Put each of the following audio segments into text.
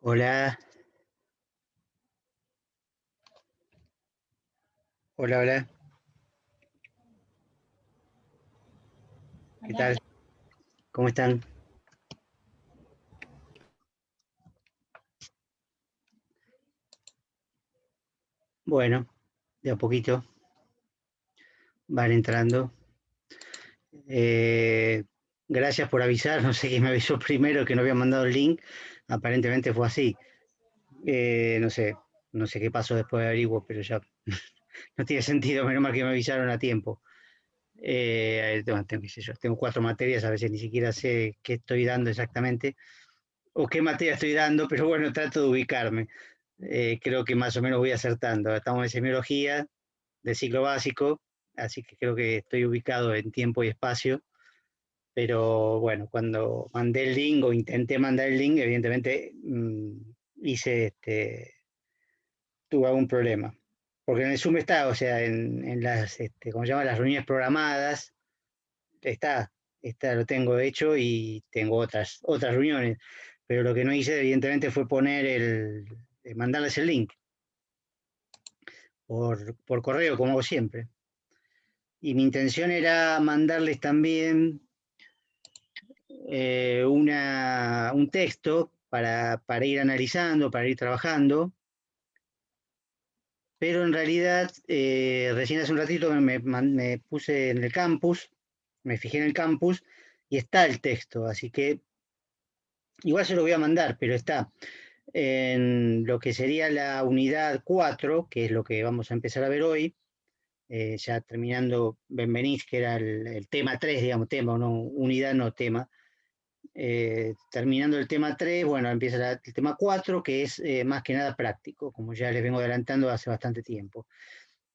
Hola, hola, hola, ¿qué Hola, tal? ¿Cómo están? Bueno, de a poquito van entrando. Eh, Gracias por avisar, no sé quién me avisó primero que no había mandado el link, aparentemente fue así. No sé, no sé qué pasó después de averiguo, pero ya no tiene sentido, menos mal que me avisaron a tiempo. Qué sé yo, tengo 4 materias, a veces ni siquiera sé qué estoy dando exactamente o qué materia estoy dando, pero bueno, trato de ubicarme. Creo que más o menos voy acertando. Estamos en semiología del ciclo básico, así que creo que estoy ubicado en tiempo y espacio. Pero bueno, cuando mandé el link o intenté mandar el link, evidentemente tuve algún problema. Porque en el Zoom está, o sea, en las, ¿cómo se llama? Las reuniones programadas, está, lo tengo hecho y tengo otras reuniones. Pero lo que no hice, evidentemente, fue mandarles el link por correo, como hago siempre. Y mi intención era mandarles también un texto para ir analizando, para ir trabajando, pero en realidad recién hace un ratito me puse en el campus, me fijé en el campus y está el texto, así que igual se lo voy a mandar, pero está en lo que sería la unidad 4, que es lo que vamos a empezar a ver hoy, ya terminando Benveniste, que era el tema 3, digamos, tema, no, unidad no tema. Terminando el tema 3, bueno, empieza el tema 4, que es más que nada práctico, como ya les vengo adelantando hace bastante tiempo.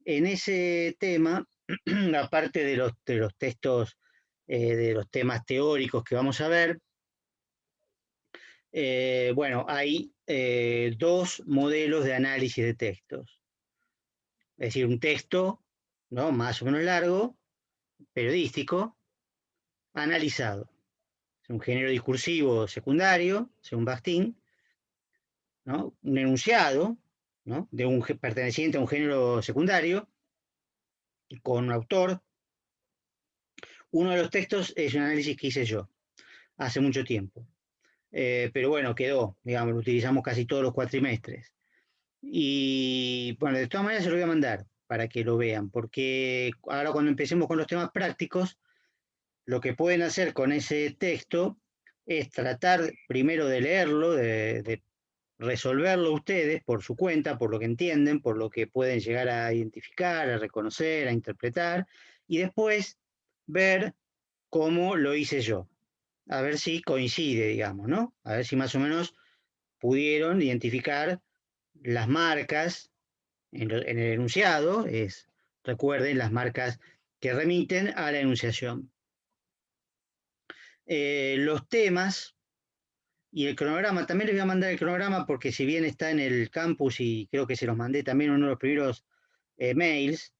En ese tema, aparte de los textos, de los temas teóricos que vamos a ver, bueno, hay dos modelos de análisis de textos. Es decir, un texto, ¿no? Más o menos largo, periodístico, analizado. Es un género discursivo secundario, según Bakhtin, ¿no? Un enunciado, ¿no? Perteneciente a un género secundario, con un autor. Uno de los textos es un análisis que hice yo hace mucho tiempo. Pero bueno, quedó, digamos, lo utilizamos casi todos los cuatrimestres. Y bueno, de todas maneras se lo voy a mandar para que lo vean, porque ahora cuando empecemos con los temas prácticos, lo que pueden hacer con ese texto es tratar primero de leerlo, de resolverlo ustedes por su cuenta, por lo que entienden, por lo que pueden llegar a identificar, a reconocer, a interpretar, y después ver cómo lo hice yo. A ver si coincide, digamos, ¿no? A ver si más o menos pudieron identificar las marcas en el enunciado, recuerden, las marcas que remiten a la enunciación. Los temas y el cronograma, también les voy a mandar el cronograma porque si bien está en el campus y creo que se los mandé también en uno de los primeros mails,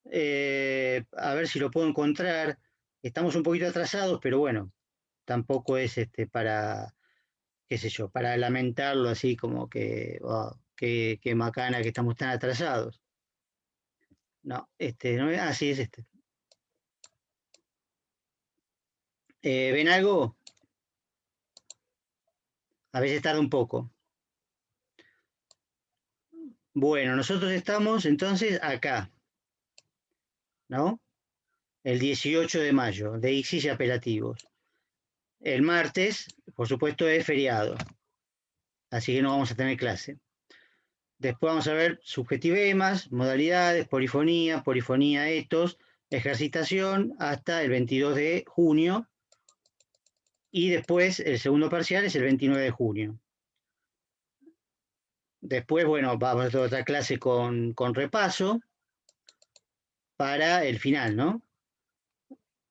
a ver si lo puedo encontrar. Estamos un poquito atrasados, pero bueno, tampoco es para, qué sé yo, para lamentarlo así como que, oh, qué macana que estamos tan atrasados. No, no, sí es este. ¿Ven algo? A veces tarda un poco. Bueno, nosotros estamos entonces acá, ¿no? El 18 de mayo, de ICSIS y apelativos. El martes, por supuesto, es feriado, así que no vamos a tener clase. Después vamos a ver subjetivemas, modalidades, polifonía, etos, ejercitación, hasta el 22 de junio. Y después el segundo parcial es el 29 de junio. Después, bueno, vamos a hacer otra clase con repaso para el final, ¿no?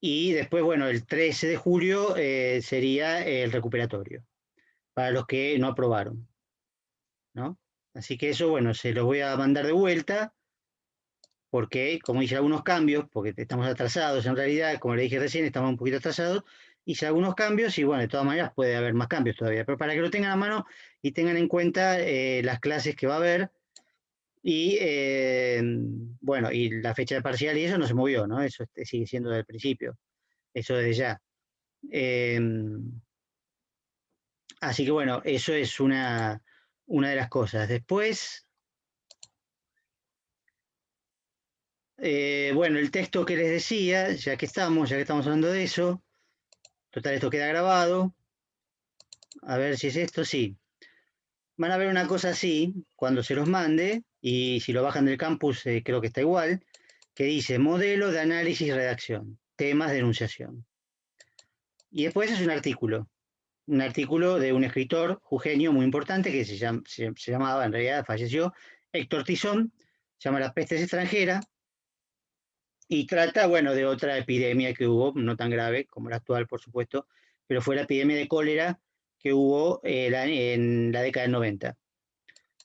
Y después, bueno, el 13 de julio sería el recuperatorio, para los que no aprobaron, ¿no? Así que eso, bueno, se los voy a mandar de vuelta porque, como hice algunos cambios, porque estamos atrasados en realidad, como le dije recién, estamos un poquito atrasados, hice algunos cambios y bueno, de todas maneras puede haber más cambios todavía, pero para que lo tengan a mano y tengan en cuenta las clases que va a haber y bueno, y la fecha de parcial y eso no se movió, ¿no? Eso sigue siendo desde el principio, eso desde ya. Eh, Así que bueno, eso es una de las cosas. Después, bueno, el texto que les decía, ya que estamos hablando de eso, total, esto queda grabado. A ver si es esto, sí. Van a ver una cosa así cuando se los mande, y si lo bajan del campus, creo que está igual, que dice modelo de análisis y redacción, temas de enunciación. Y después es un artículo de un escritor jujeño muy importante que se llamaba, en realidad falleció, Héctor Tizón, se llama La peste extranjera, y trata, bueno, de otra epidemia que hubo, no tan grave como la actual, por supuesto, pero fue la epidemia de cólera que hubo en la década del 90.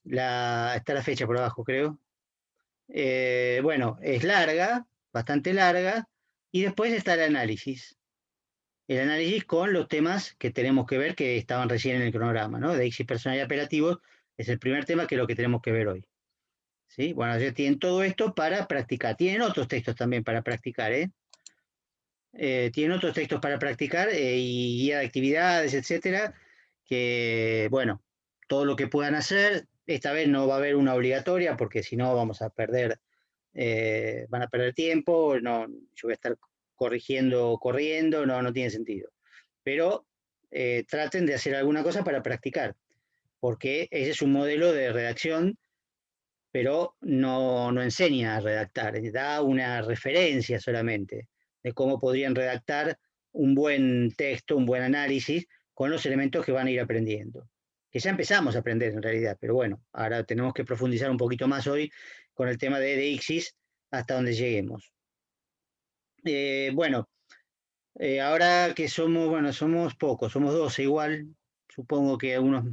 Está la fecha por abajo, creo. Bueno, es larga, bastante larga, y después está el análisis. El análisis con los temas que tenemos que ver, que estaban recién en el cronograma, ¿no? De Ixis personal y apelativos es el primer tema, que es lo que tenemos que ver hoy. ¿Sí? Bueno, ya tienen todo esto para practicar. Tienen otros textos también para practicar, ¿eh? Tienen otros textos para practicar y guía de actividades, etcétera, que, bueno, todo lo que puedan hacer, esta vez no va a haber una obligatoria, porque si no vamos a perder, van a perder tiempo, no, yo voy a estar corrigiendo, corriendo, no tiene sentido. Pero traten de hacer alguna cosa para practicar, porque ese es un modelo de redacción, pero no enseña a redactar, da una referencia solamente de cómo podrían redactar un buen texto, un buen análisis, con los elementos que van a ir aprendiendo. Que ya empezamos a aprender en realidad, pero bueno, ahora tenemos que profundizar un poquito más hoy con el tema de Deixis hasta donde lleguemos. Bueno, ahora que somos pocos, somos 12 igual, supongo que algunos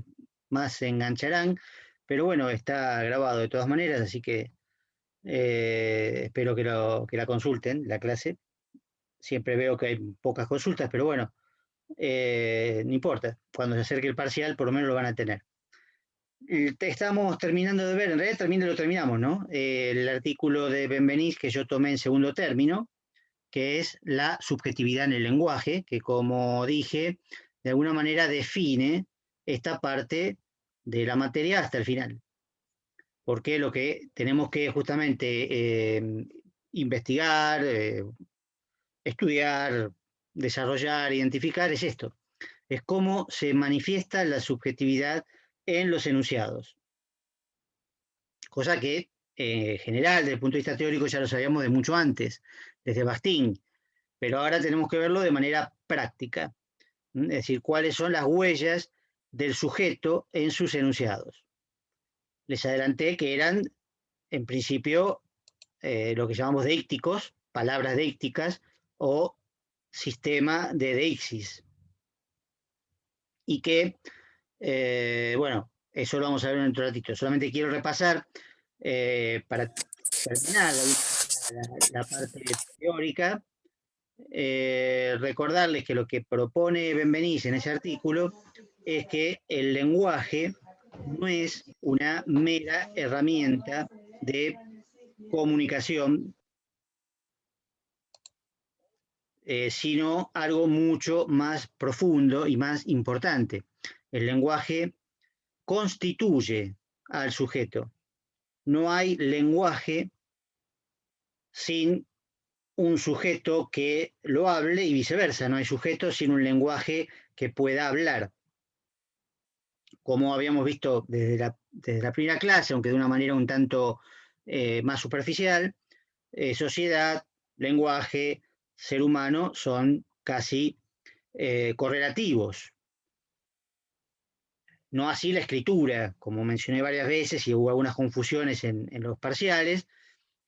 más se engancharán, pero bueno, está grabado de todas maneras, así que espero que la consulten, la clase. Siempre veo que hay pocas consultas, pero bueno, no importa. Cuando se acerque el parcial, por lo menos lo van a tener. Estamos terminando de ver, en realidad lo terminamos, ¿no? El artículo de Benveniste que yo tomé en segundo término, que es la subjetividad en el lenguaje, que como dije, de alguna manera define esta parte de la materia hasta el final. Porque lo que tenemos que justamente investigar, estudiar, desarrollar, identificar es esto. Es cómo se manifiesta la subjetividad en los enunciados. Cosa que en general, desde el punto de vista teórico, ya lo sabíamos de mucho antes, desde Bakhtin, pero ahora tenemos que verlo de manera práctica. Es decir, cuáles son las huellas del sujeto en sus enunciados. Les adelanté que eran, en principio, lo que llamamos deícticos, palabras deícticas o sistema de deixis. Y que, bueno, eso lo vamos a ver en otro ratito. Solamente quiero repasar, para terminar la parte teórica, recordarles que lo que propone Benveniste en ese artículo es que el lenguaje no es una mera herramienta de comunicación, sino algo mucho más profundo y más importante. El lenguaje constituye al sujeto. No hay lenguaje sin un sujeto que lo hable y viceversa. No hay sujeto sin un lenguaje que pueda hablar. Como habíamos visto desde la primera clase, aunque de una manera un tanto más superficial, sociedad, lenguaje, ser humano son casi correlativos. No así la escritura, como mencioné varias veces y hubo algunas confusiones en los parciales.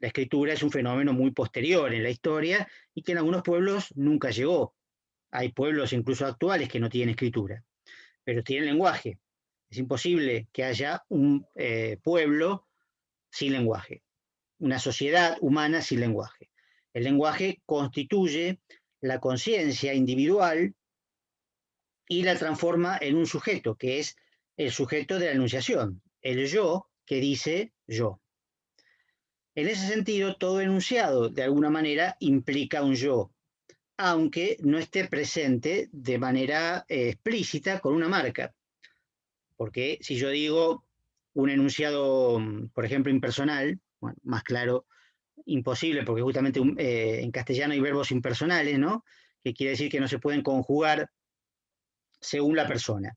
La escritura es un fenómeno muy posterior en la historia y que en algunos pueblos nunca llegó. Hay pueblos incluso actuales que no tienen escritura, pero tienen lenguaje. Es imposible que haya un pueblo sin lenguaje. una sociedad humana sin lenguaje. El lenguaje constituye la conciencia individual y la transforma en un sujeto, que es el sujeto de la enunciación, el yo que dice yo. En ese sentido, todo enunciado, de alguna manera, implica un yo, aunque no esté presente de manera explícita con una marca. Porque si yo digo un enunciado, por ejemplo, impersonal, bueno, más claro, imposible, porque justamente en castellano hay verbos impersonales, ¿no? Que quiere decir que no se pueden conjugar según la persona.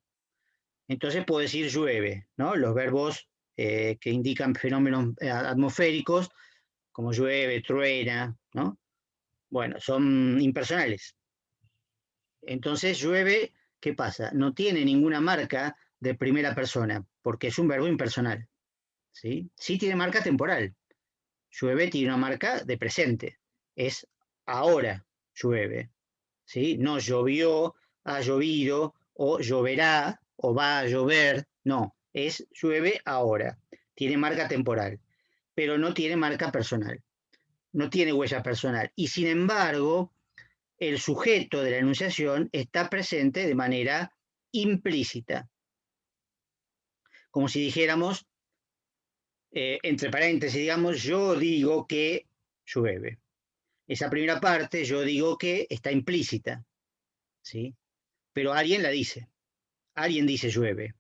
Entonces puedo decir llueve, ¿no? Los verbos que indican fenómenos atmosféricos, como llueve, truena, ¿no? Bueno, son impersonales. Entonces llueve, ¿qué pasa? No tiene ninguna marca de primera persona, porque es un verbo impersonal, ¿sí? Sí tiene marca temporal. Llueve tiene una marca de presente. Es ahora llueve, ¿sí? No llovió, ha llovido, o lloverá, o va a llover. No, es llueve ahora. Tiene marca temporal, pero no tiene marca personal. No tiene huella personal. Y sin embargo, el sujeto de la enunciación está presente de manera implícita, como si dijéramos, entre paréntesis, digamos, yo digo que llueve. Esa primera parte, yo digo que, está implícita, ¿sí? Pero alguien la dice, alguien dice llueve,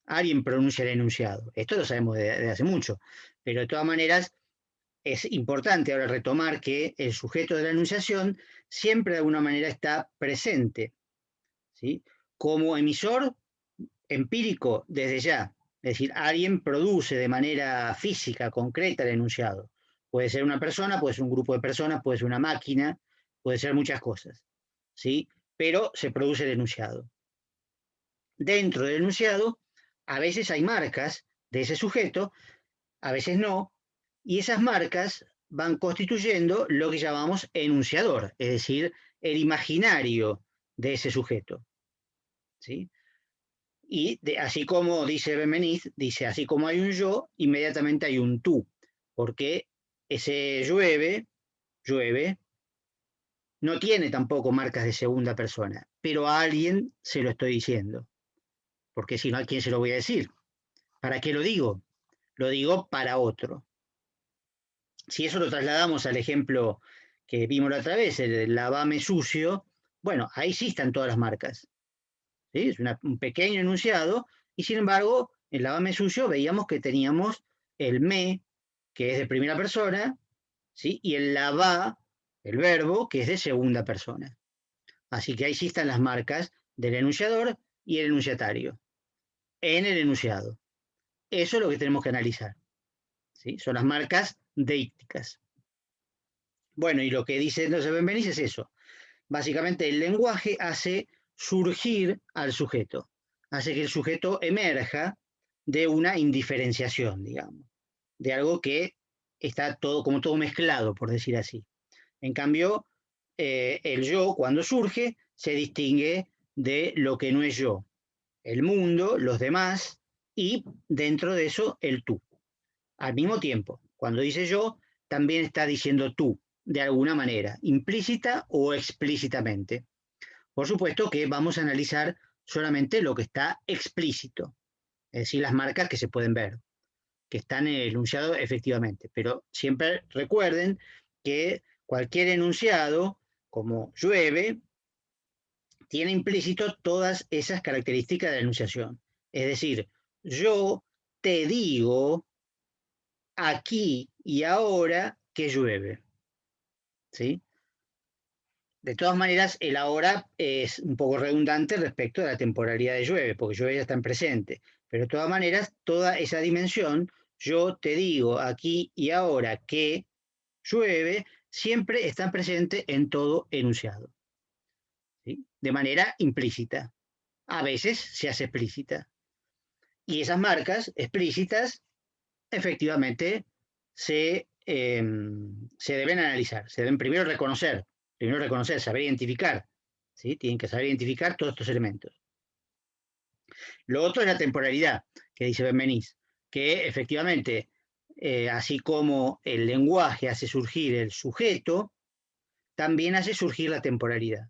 alguien pronuncia el enunciado. Esto lo sabemos de hace mucho, pero de todas maneras es importante ahora retomar que el sujeto de la enunciación siempre de alguna manera está presente, ¿sí? Como emisor empírico desde ya. Es decir, alguien produce de manera física, concreta, el enunciado. Puede ser una persona, puede ser un grupo de personas, puede ser una máquina, puede ser muchas cosas, ¿sí? Pero se produce el enunciado. Dentro del enunciado, a veces hay marcas de ese sujeto, a veces no, y esas marcas van constituyendo lo que llamamos enunciador, es decir, el imaginario de ese sujeto, ¿sí? Y así como dice Benveniste, dice, así como hay un yo, inmediatamente hay un tú, porque ese llueve, llueve, no tiene tampoco marcas de segunda persona, pero a alguien se lo estoy diciendo, porque si no, ¿a quién se lo voy a decir? ¿Para qué lo digo? Lo digo para otro. Si eso lo trasladamos al ejemplo que vimos la otra vez, el lavame sucio, bueno, ahí sí están todas las marcas. ¿Sí? Es un pequeño enunciado, y sin embargo, en lavame sucio veíamos que teníamos el me, que es de primera persona, ¿sí? Y el lavá, el verbo, que es de segunda persona. Así que ahí sí están las marcas del enunciador y el enunciatario en el enunciado. Eso es lo que tenemos que analizar, ¿sí? Son las marcas deícticas. Bueno, y lo que dice entonces Benveniste es eso. Básicamente el lenguaje hace surgir al sujeto, hace que el sujeto emerja de una indiferenciación, digamos, de algo que está todo como todo mezclado, por decir así. En cambio, el yo, cuando surge, se distingue de lo que no es yo, el mundo, los demás, y dentro de eso, el tú. Al mismo tiempo, cuando dice yo, también está diciendo tú, de alguna manera, implícita o explícitamente. Por supuesto que vamos a analizar solamente lo que está explícito, es decir, las marcas que se pueden ver, que están en el enunciado efectivamente. Pero siempre recuerden que cualquier enunciado, como llueve, tiene implícito todas esas características de la enunciación. Es decir, yo te digo aquí y ahora que llueve, ¿sí? De todas maneras, el ahora es un poco redundante respecto de la temporalidad de llueve, porque llueve ya está en presente. Pero de todas maneras, toda esa dimensión, yo te digo aquí y ahora que llueve, siempre está presente en todo enunciado, ¿sí? De manera implícita. A veces se hace explícita. Y esas marcas explícitas, efectivamente, se deben analizar, se deben primero reconocer, saber identificar, ¿sí? Tienen que saber identificar todos estos elementos. Lo otro es la temporalidad, que dice Benveniste, que efectivamente así como el lenguaje hace surgir el sujeto, también hace surgir la temporalidad.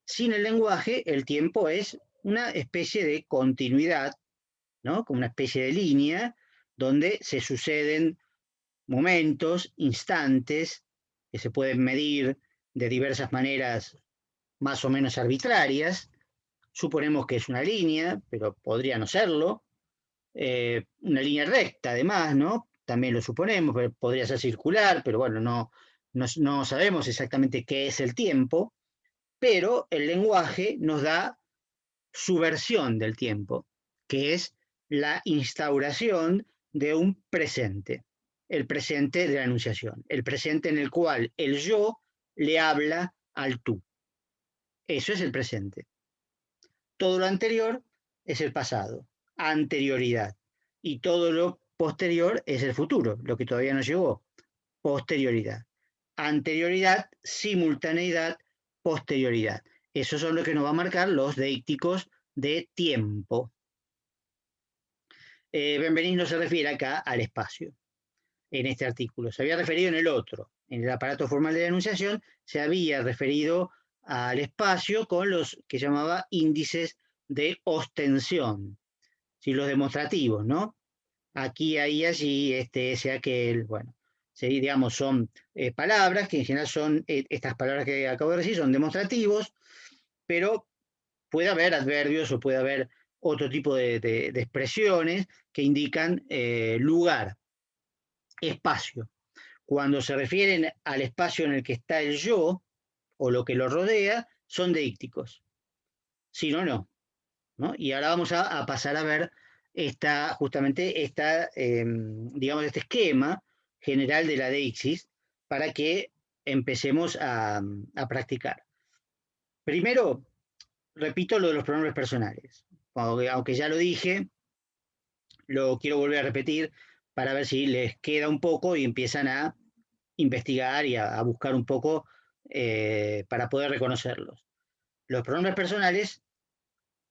Sin el lenguaje, el tiempo es una especie de continuidad, ¿no? Como una especie de línea donde se suceden momentos, instantes, que se pueden medir de diversas maneras más o menos arbitrarias. Suponemos que es una línea, pero podría no serlo. Una línea recta, además, ¿no? También lo suponemos, pero podría ser circular, pero bueno, no sabemos exactamente qué es el tiempo, pero el lenguaje nos da su versión del tiempo, que es la instauración de un presente, el presente de la enunciación, el presente en el cual el yo le habla al tú. Eso es el presente. Todo lo anterior es el pasado, anterioridad, y todo lo posterior es el futuro, lo que todavía no llegó, posterioridad. Anterioridad, simultaneidad, posterioridad. Esos son los que nos va a marcar los deícticos de tiempo. Benveniste no se refiere acá al espacio, en este artículo. Se había referido en el otro, en el aparato formal de la enunciación, se había referido al espacio con los que llamaba índices de ostensión, ¿sí? Los demostrativos, ¿no? Aquí, ahí, allí, este, ese, aquel, bueno. ¿Sí? Digamos, son palabras que en general son, estas palabras que acabo de decir son demostrativos, pero puede haber adverbios o puede haber otro tipo de expresiones que indican lugar, espacio. Cuando se refieren al espacio en el que está el yo o lo que lo rodea, son deícticos. Si no, no. ¿No? Y ahora vamos a pasar a ver justamente digamos, este esquema general de la deixis para que empecemos a practicar. Primero, repito lo de los pronombres personales. Aunque ya lo dije, lo quiero volver a repetir para ver si les queda un poco y empiezan a investigar y a buscar un poco para poder reconocerlos. Los pronombres personales,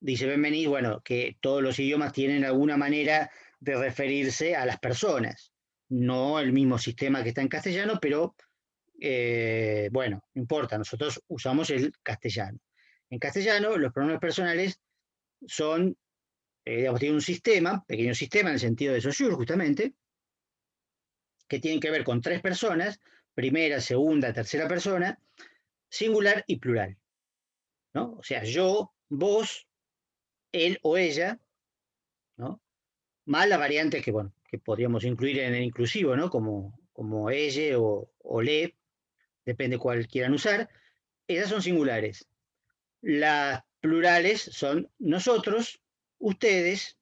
dice Benveniste, bueno, que todos los idiomas tienen alguna manera de referirse a las personas. No el mismo sistema que está en castellano, pero bueno, no importa, nosotros usamos el castellano. En castellano, los pronombres personales son, digamos, tienen un sistema, pequeño sistema en el sentido de Saussure, justamente, que tienen que ver con tres personas, primera, segunda, tercera persona, singular y plural, ¿no? O sea, yo, vos, él o ella, ¿no? Más la variante que, bueno, que podríamos incluir en el inclusivo, ¿no? Como ella o le, depende cuál quieran usar. Esas son singulares. Las plurales son nosotros, ustedes,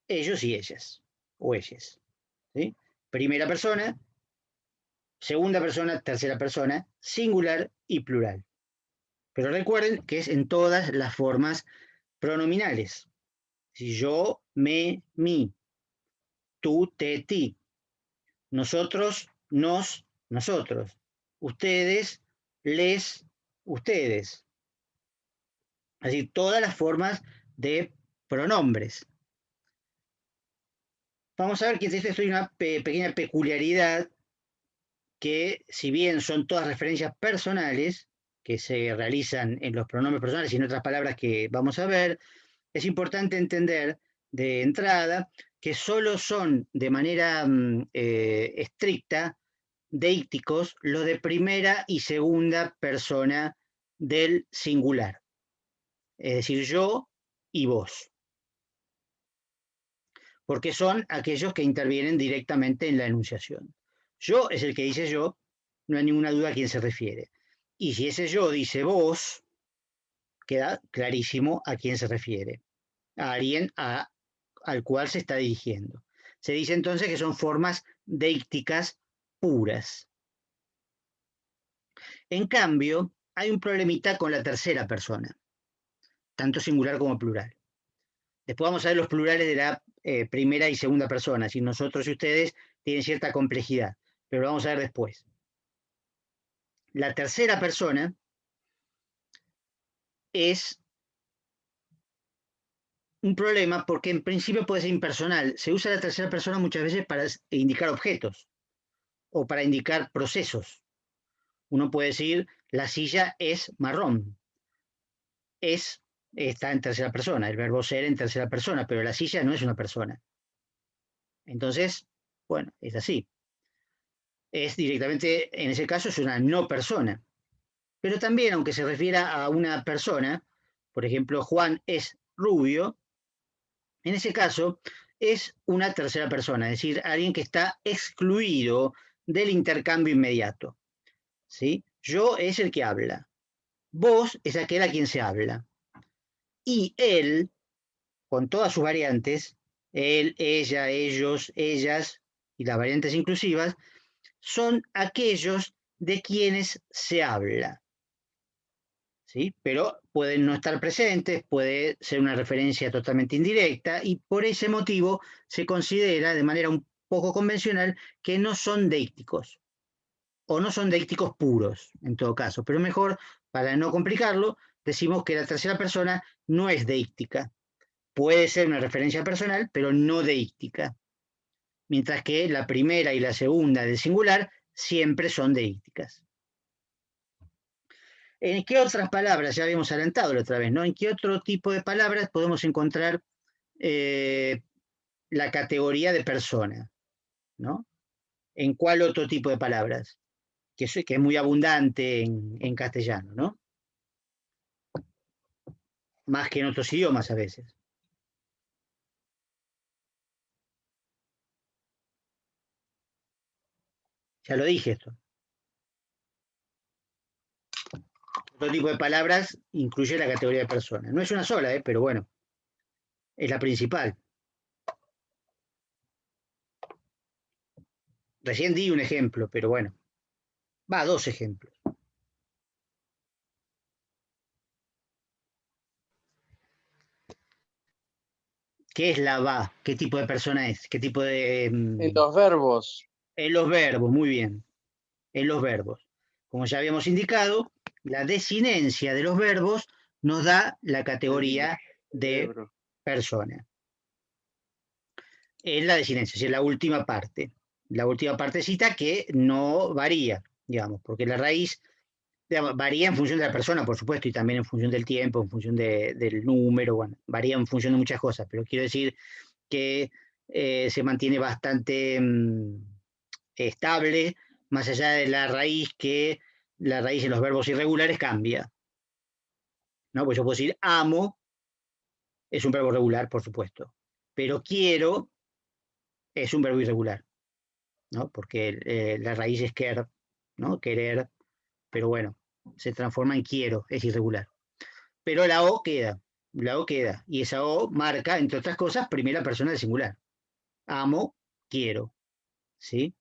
ellos y ellas, o ellas. ¿Sí? Primera persona, segunda persona, tercera persona, singular y plural. Pero recuerden que es en todas las formas pronominales. Si yo, me, mi, tú, te, ti. Nosotros, nos, nosotros. Ustedes, les, ustedes. Así, todas las formas de pronombres. Vamos a ver que esto es una pequeña peculiaridad que, si bien son todas referencias personales que se realizan en los pronombres personales y en otras palabras que vamos a ver, es importante entender de entrada que solo son de manera estricta deícticos los de primera y segunda persona del singular, es decir, yo y vos, porque son aquellos que intervienen directamente en la enunciación. Yo es el que dice yo, no hay ninguna duda a quién se refiere. Y si ese yo dice vos, queda clarísimo a quién se refiere, a alguien al cual se está dirigiendo. Se dice entonces que son formas deícticas puras. En cambio, hay un problemita con la tercera persona, tanto singular como plural. Después vamos a ver los plurales de la primera y segunda persona, si nosotros y ustedes tienen cierta complejidad, pero lo vamos a ver después. La tercera persona es un problema porque en principio puede ser impersonal. Se usa la tercera persona muchas veces para indicar objetos o para indicar procesos. Uno puede decir, la silla es marrón. Está en tercera persona, el verbo ser en tercera persona, pero la silla no es una persona. Entonces, bueno, es así. Es directamente, en ese caso, es una no persona. Pero también, aunque se refiera a una persona, por ejemplo, Juan es rubio, en ese caso es una tercera persona, es decir, alguien que está excluido del intercambio inmediato. ¿Sí? Yo es el que habla. Vos es aquel a quien se habla. Y él, con todas sus variantes, él, ella, ellos, ellas y las variantes inclusivas, son aquellos de quienes se habla. ¿Sí? Pero pueden no estar presentes, puede ser una referencia totalmente indirecta y por ese motivo se considera de manera un poco convencional que no son deícticos o no son deícticos puros en todo caso, pero mejor para no complicarlo decimos que la tercera persona no es deíctica, puede ser una referencia personal pero no deíctica, mientras que la primera y la segunda del singular siempre son deícticas. ¿En qué otras palabras, ya habíamos adelantado la otra vez, ¿no? ¿En qué otro tipo de palabras podemos encontrar la categoría de persona, ¿no? ¿En cuál otro tipo de palabras? Que es muy abundante en castellano, ¿no? Más que en otros idiomas a veces. Ya lo dije esto. Otro tipo de palabras incluye la categoría de persona. No es una sola, pero bueno, es la principal. Recién di un ejemplo, pero bueno. Va, dos ejemplos. ¿Qué es la va? ¿Qué tipo de persona es? ¿Qué tipo de...? En los verbos. En los verbos, muy bien. En los verbos. Como ya habíamos indicado, la desinencia de los verbos nos da la categoría de Cerebro. persona. Es la desinencia, es decir, la última parte. La última partecita que no varía, digamos, porque la raíz digamos, varía en función de la persona, por supuesto, y también en función del tiempo, en función del número, bueno, varía en función de muchas cosas, pero quiero decir que se mantiene bastante estable, más allá de la raíz que la raíz de los verbos irregulares cambia. ¿No? Pues yo puedo decir amo, es un verbo regular, por supuesto, pero quiero es un verbo irregular, ¿no? Porque la raíz es querer, ¿no? Querer, pero bueno, se transforma en quiero, es irregular. Pero la O queda, y esa O marca, entre otras cosas, primera persona del singular. Amo, quiero, ¿sí?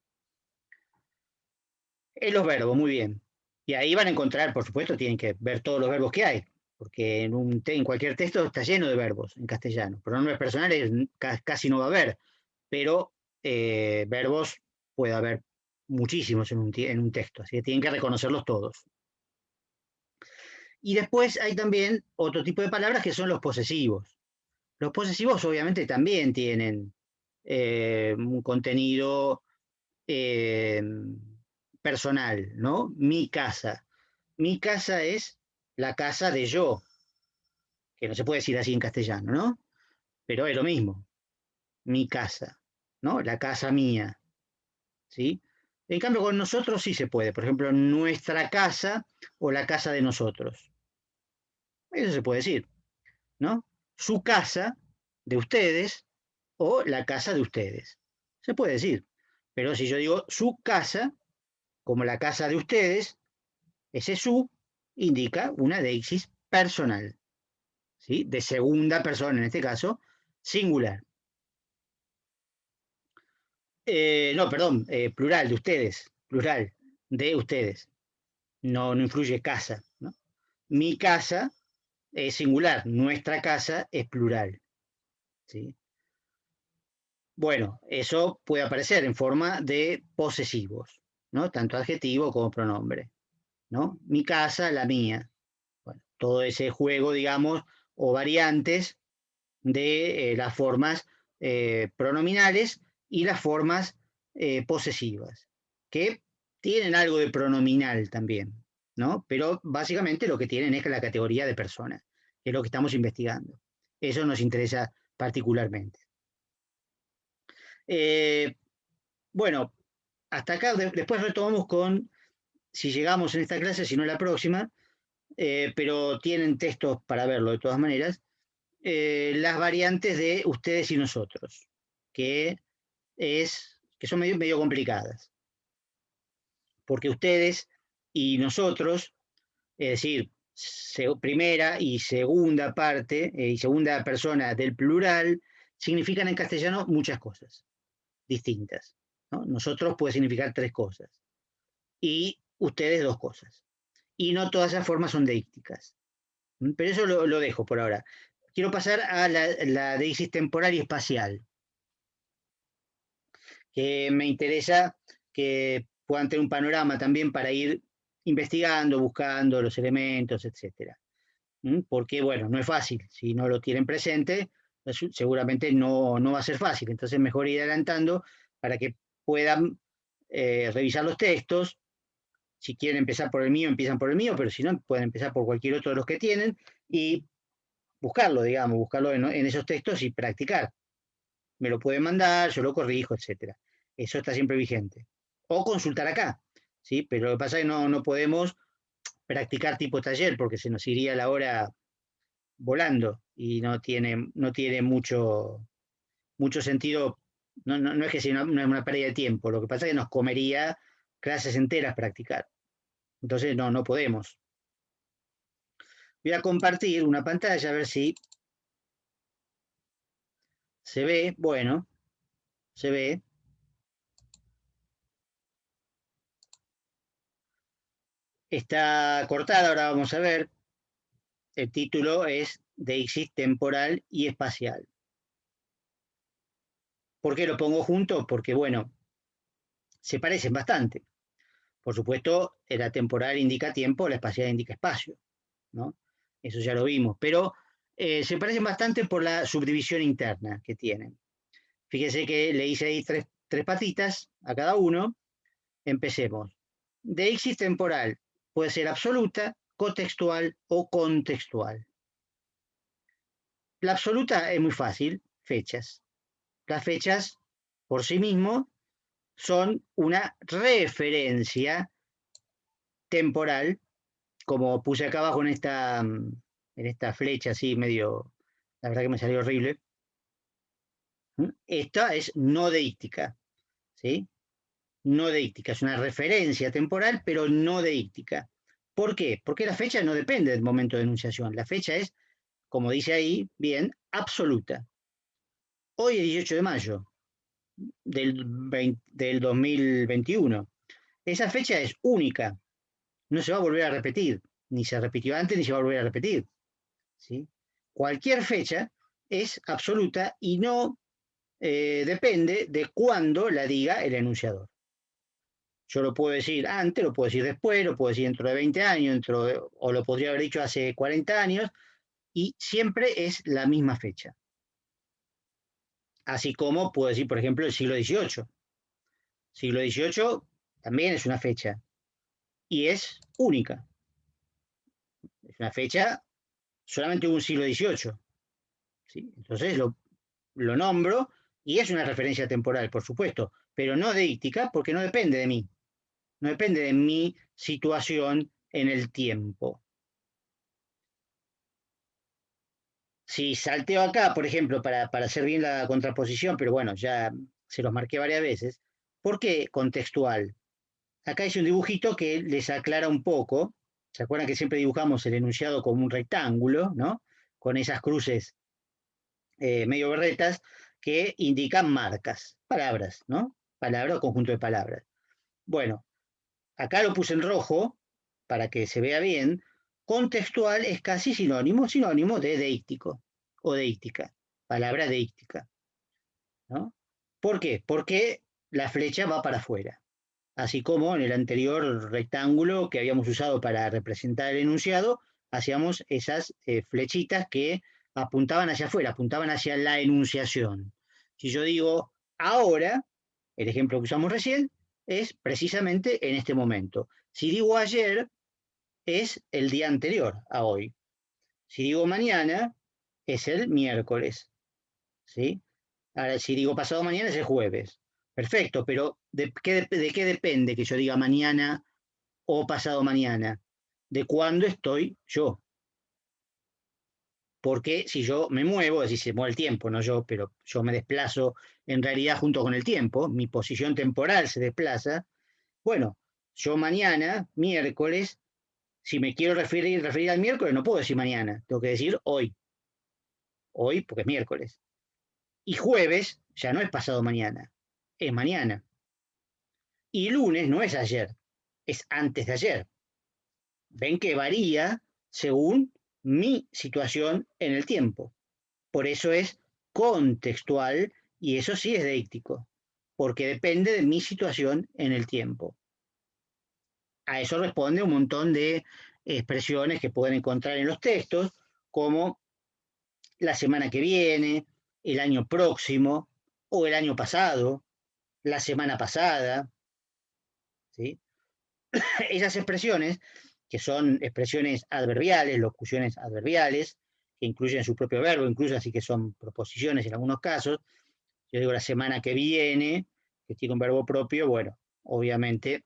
En los verbos, muy bien. Y ahí van a encontrar, por supuesto, tienen que ver todos los verbos que hay, porque en cualquier texto está lleno de verbos en castellano. Pronombres personales casi no va a haber, pero verbos puede haber muchísimos en un texto, así que tienen que reconocerlos todos. Y después hay también otro tipo de palabras que son los posesivos. Los posesivos obviamente también tienen un contenido eh, personal, ¿no? Mi casa. Mi casa es la casa de yo, que no se puede decir así en castellano, ¿no? Pero es lo mismo, mi casa, ¿no? La casa mía, ¿sí? En cambio, con nosotros sí se puede, por ejemplo, nuestra casa o la casa de nosotros. Eso se puede decir, ¿no? Su casa de ustedes o la casa de ustedes. Se puede decir. Pero si yo digo su casa, como la casa de ustedes, ese su indica una deixis personal, ¿sí? De segunda persona, en este caso, singular. No, perdón, plural, de ustedes, plural, de ustedes. No, no influye casa, ¿no? Mi casa es singular, nuestra casa es plural, ¿sí? Bueno, eso puede aparecer en forma de posesivos, ¿no? Tanto adjetivo como pronombre, ¿no? Mi casa, la mía. Bueno, todo ese juego, digamos, o variantes de las formas pronominales y las formas posesivas, que tienen algo de pronominal también, ¿no? Pero básicamente lo que tienen es la categoría de persona, que es lo que estamos investigando. Eso nos interesa particularmente. Bueno, hasta acá, después retomamos con, si llegamos en esta clase, si no en la próxima, pero tienen textos para verlo de todas maneras, las variantes de ustedes y nosotros, que son medio complicadas, porque ustedes y nosotros, es decir, primera y segunda parte y segunda persona del plural, significan en castellano muchas cosas distintas, ¿no? Nosotros puede significar 3 cosas y ustedes 2 cosas. Y no todas esas formas son deícticas. Pero eso lo dejo por ahora. Quiero pasar a la deísis temporal y espacial, que me interesa que puedan tener un panorama también para ir investigando, buscando los elementos, etc. Porque, bueno, no es fácil. Si no lo tienen presente, pues, seguramente no va a ser fácil. Entonces, mejor ir adelantando para que puedan revisar los textos. Si quieren empezar por el mío, empiezan por el mío, pero si no, pueden empezar por cualquier otro de los que tienen y buscarlo, digamos, buscarlo en esos textos y practicar. Me lo pueden mandar, yo lo corrijo, etcétera. Eso está siempre vigente. O consultar acá, ¿sí? Pero lo que pasa es que no podemos practicar tipo taller porque se nos iría la hora volando y no tiene mucho sentido. No es que sea una pérdida de tiempo, lo que pasa es que nos comería clases enteras practicar. Entonces no podemos. Voy a compartir una pantalla a ver si se ve. Bueno, se ve. Está cortada, ahora vamos a ver. El título es Deixis temporal y espacial. ¿Por qué lo pongo junto? Porque, bueno, se parecen bastante. Por supuesto, la temporal indica tiempo, la espacial indica espacio, ¿no? Eso ya lo vimos, pero se parecen bastante por la subdivisión interna que tienen. Fíjese que le hice ahí tres patitas a cada uno. Empecemos. Deixis temporal puede ser absoluta, cotextual o contextual. La absoluta es muy fácil, fechas. Las fechas por sí mismo son una referencia temporal, como puse acá abajo en esta flecha así medio, la verdad que me salió horrible. Esta es no deística, ¿sí? No deística, es una referencia temporal, pero no deística. ¿Por qué? Porque la fecha no depende del momento de enunciación. La fecha es, como dice ahí, bien, absoluta. Hoy es 18 de mayo del 2021. Esa fecha es única, no se va a volver a repetir, ni se repitió antes ni se va a volver a repetir, ¿sí? Cualquier fecha es absoluta y no depende de cuándo la diga el enunciador. Yo lo puedo decir antes, lo puedo decir después, lo puedo decir dentro de 20 años, o lo podría haber dicho hace 40 años, y siempre es la misma fecha. Así como puedo decir, por ejemplo, el siglo XVIII. Siglo XVIII también es una fecha y es única. Es una fecha, solamente hubo un siglo XVIII. ¿Sí? Entonces lo nombro y es una referencia temporal, por supuesto, pero no deística porque no depende de mí. No depende de mi situación en el tiempo. Si salteo acá, por ejemplo, para hacer bien la contraposición, pero bueno, ya se los marqué varias veces, ¿por qué contextual? Acá hice un dibujito que les aclara un poco. ¿Se acuerdan que siempre dibujamos el enunciado como un rectángulo, ¿no? Con esas cruces medio berretas que indican marcas, palabras, ¿no? Palabra o conjunto de palabras. Bueno, acá lo puse en rojo para que se vea bien. Contextual es casi sinónimo de deístico o deística, palabra deística, ¿no? ¿Por qué? Porque la flecha va para afuera, así como en el anterior rectángulo que habíamos usado para representar el enunciado, hacíamos esas flechitas que apuntaban hacia afuera, apuntaban hacia la enunciación. Si yo digo ahora, el ejemplo que usamos recién, es precisamente en este momento. Si digo ayer, es el día anterior a hoy. Si digo mañana, es el miércoles. ¿Sí? Ahora, si digo pasado mañana, es el jueves. Perfecto, pero ¿de qué depende que yo diga mañana o pasado mañana? De cuándo estoy yo. Porque si yo me muevo, es decir, se mueve el tiempo, no yo, pero yo me desplazo en realidad junto con el tiempo, mi posición temporal se desplaza. Bueno, yo mañana, miércoles, si me quiero referir al miércoles, no puedo decir mañana, tengo que decir hoy. Hoy porque es miércoles. Y jueves ya no es pasado mañana, es mañana. Y lunes no es ayer, es antes de ayer. Ven que varía según mi situación en el tiempo. Por eso es contextual y eso sí es deíctico, porque depende de mi situación en el tiempo. A eso responde un montón de expresiones que pueden encontrar en los textos, como la semana que viene, el año próximo o el año pasado, la semana pasada. ¿Sí? Esas expresiones, que son expresiones adverbiales, locuciones adverbiales, que incluyen su propio verbo, incluso así que son proposiciones en algunos casos. Yo digo la semana que viene, que tiene un verbo propio, bueno, obviamente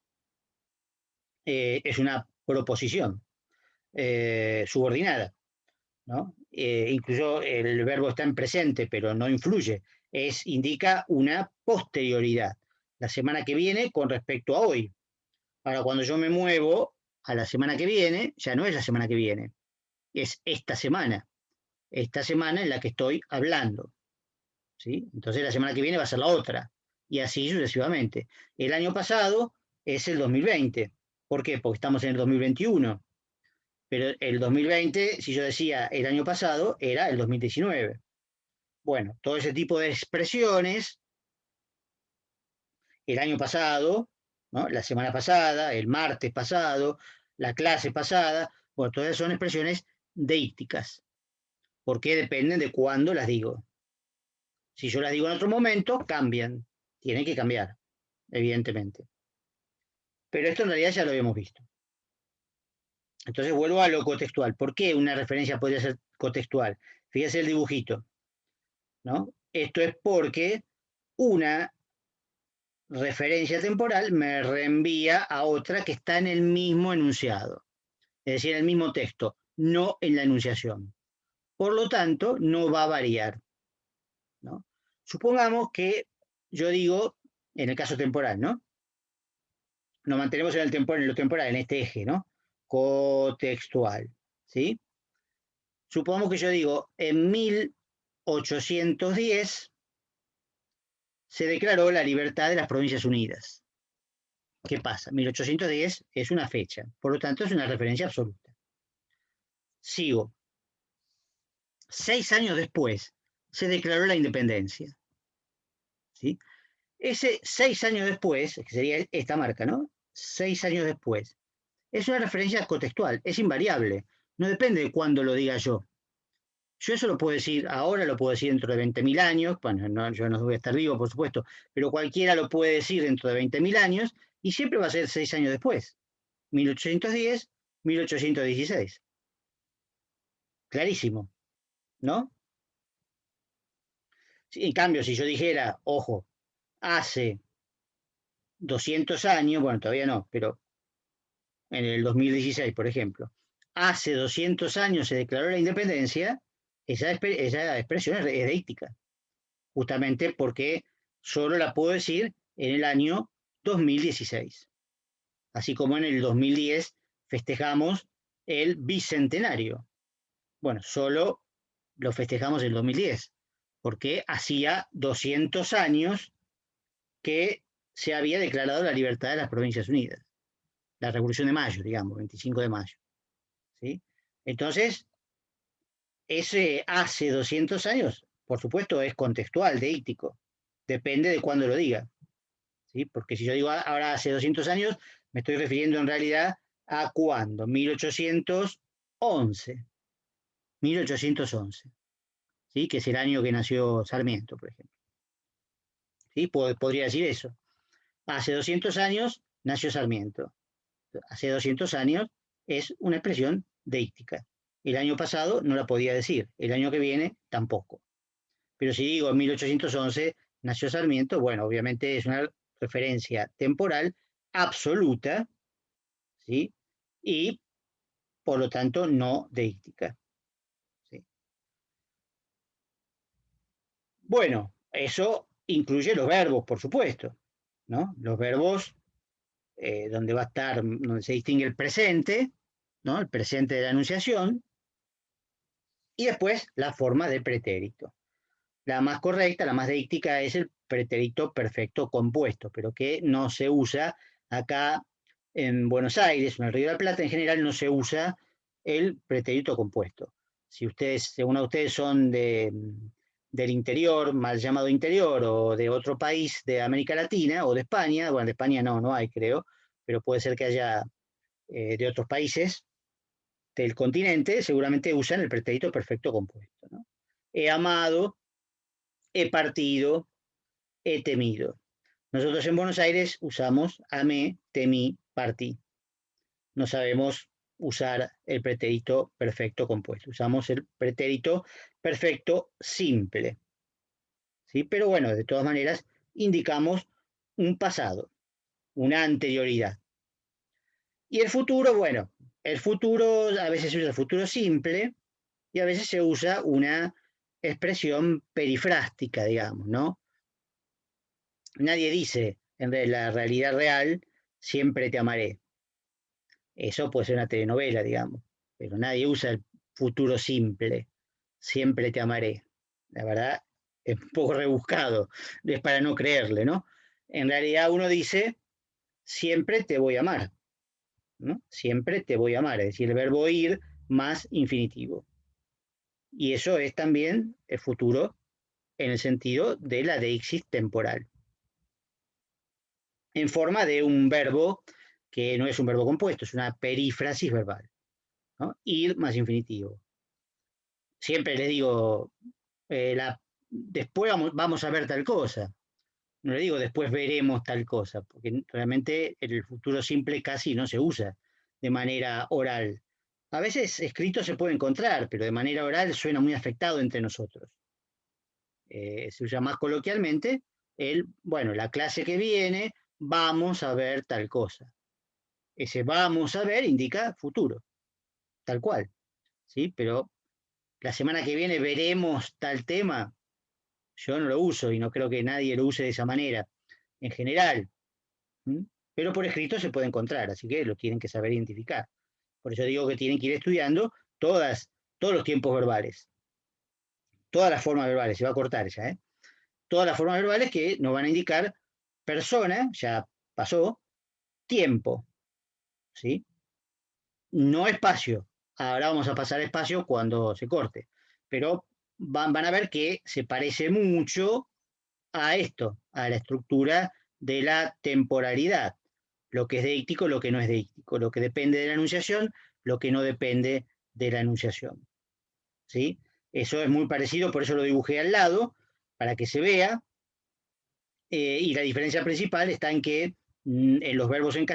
es una proposición subordinada, ¿no? Incluso el verbo está en presente, pero no influye, indica una posterioridad, la semana que viene con respecto a hoy. Ahora, cuando yo me muevo a la semana que viene, ya no es la semana que viene, es esta semana en la que estoy hablando. ¿Sí? Entonces la semana que viene va a ser la otra, y así sucesivamente. El año pasado es el 2020. ¿Por qué? Porque estamos en el 2021. Pero el 2020, si yo decía el año pasado, era el 2019. Bueno, todo ese tipo de expresiones, el año pasado, ¿no? La semana pasada, el martes pasado, la clase pasada, bueno, todas son expresiones deícticas, porque dependen de cuándo las digo. Si yo las digo en otro momento, cambian, tienen que cambiar, evidentemente. Pero esto en realidad ya lo habíamos visto. Entonces vuelvo a lo cotextual. ¿Por qué una referencia podría ser cotextual? Fíjese el dibujito, ¿no? Esto es porque una referencia temporal me reenvía a otra que está en el mismo enunciado, es decir, en el mismo texto, no en la enunciación. Por lo tanto, no va a variar, ¿no? Supongamos que yo digo, en el caso temporal, ¿no? Nos mantenemos en el temporal, en lo temporal, en este eje, ¿no? Cotextual, ¿sí? Supongamos que yo digo, en 1810 se declaró la libertad de las Provincias Unidas. ¿Qué pasa? 1810 es una fecha, por lo tanto es una referencia absoluta. Sigo. 6 años después se declaró la independencia. ¿Sí? Ese 6 años después, que sería esta marca, ¿no? 6 años después, es una referencia contextual, es invariable, no depende de cuándo lo diga yo. Yo eso lo puedo decir ahora, lo puedo decir dentro de 20.000 años, bueno, no, yo no voy a estar vivo, por supuesto, pero cualquiera lo puede decir dentro de 20.000 años y siempre va a ser 6 años después, 1810, 1816. Clarísimo, ¿no? En cambio, si yo dijera, ojo, hace 200 años, bueno, todavía no, pero en el 2016, por ejemplo, hace 200 años se declaró la independencia, esa expresión es deíctica, justamente porque solo la puedo decir en el año 2016. Así como en el 2010 festejamos el bicentenario. Bueno, solo lo festejamos en el 2010, porque hacía 200 años que se había declarado la libertad de las Provincias Unidas, la Revolución de Mayo, digamos, 25 de mayo. ¿Sí? Entonces, ese hace 200 años, por supuesto, es contextual, deíctico, depende de cuándo lo diga. ¿Sí? Porque si yo digo ahora hace 200 años, me estoy refiriendo en realidad a cuándo, 1811. 1811. ¿sí? Que es el año que nació Sarmiento, por ejemplo. ¿Sí? Podría decir eso. Hace 200 años nació Sarmiento. Hace 200 años es una expresión deíctica. El año pasado no la podía decir, el año que viene tampoco. Pero si digo en 1811 nació Sarmiento, bueno, obviamente es una referencia temporal absoluta, ¿sí? Y por lo tanto no deíctica. ¿Sí? Bueno, eso incluye los verbos, por supuesto, ¿no? Los verbos donde va a estar, donde se distingue el presente, ¿no? El presente de la enunciación, y después la forma de pretérito. La más correcta, la más deíctica es el pretérito perfecto compuesto, pero que no se usa acá en Buenos Aires, en el Río de la Plata en general no se usa el pretérito compuesto. Si ustedes, según a ustedes son del interior, mal llamado interior, o de otro país de América Latina o de España, bueno, de España no hay, creo, pero puede ser que haya de otros países del continente, seguramente usan el pretérito perfecto compuesto, ¿no? He amado, he partido, he temido. Nosotros en Buenos Aires usamos amé, temí, partí. No sabemos usar el pretérito perfecto compuesto. Usamos el pretérito perfecto simple. ¿Sí? Pero bueno, de todas maneras, indicamos un pasado, una anterioridad. Y el futuro, bueno, el futuro, a veces se usa el futuro simple y a veces se usa una expresión perifrástica, digamos, ¿no? Nadie dice en la realidad real, siempre te amaré. Eso puede ser una telenovela, digamos, pero nadie usa el futuro simple, siempre te amaré. La verdad, es un poco rebuscado, es para no creerle, ¿no? En realidad uno dice, siempre te voy a amar, ¿no? Siempre te voy a amar, es decir, el verbo ir más infinitivo. Y eso es también el futuro en el sentido de la deixis temporal, en forma de un verbo que no es un verbo compuesto, es una perífrasis verbal, ¿no? Ir más infinitivo. Siempre les digo, después vamos a ver tal cosa. No le digo después veremos tal cosa, porque realmente el futuro simple casi no se usa de manera oral. A veces escrito se puede encontrar, pero de manera oral suena muy afectado entre nosotros. Se usa más coloquialmente bueno, la clase que viene, vamos a ver tal cosa. Ese vamos a ver indica futuro, tal cual, ¿sí? Pero la semana que viene veremos tal tema, yo no lo uso y no creo que nadie lo use de esa manera, en general. ¿Mm? Pero por escrito se puede encontrar, así que lo tienen que saber identificar. Por eso digo que tienen que ir estudiando todos los tiempos verbales, todas las formas verbales, se va a cortar esa, ¿eh? Todas las formas verbales que nos van a indicar persona, ya pasó, tiempo, ¿sí? No espacio. Ahora vamos a pasar espacio cuando se corte, pero van a ver que se parece mucho a esto, a la estructura de la temporalidad, lo que es deíctico, lo que no es deíctico, lo que depende de la enunciación, lo que no depende de la enunciación. ¿Sí? Eso es muy parecido, por eso lo dibujé al lado, para que se vea, y la diferencia principal está en que en los verbos en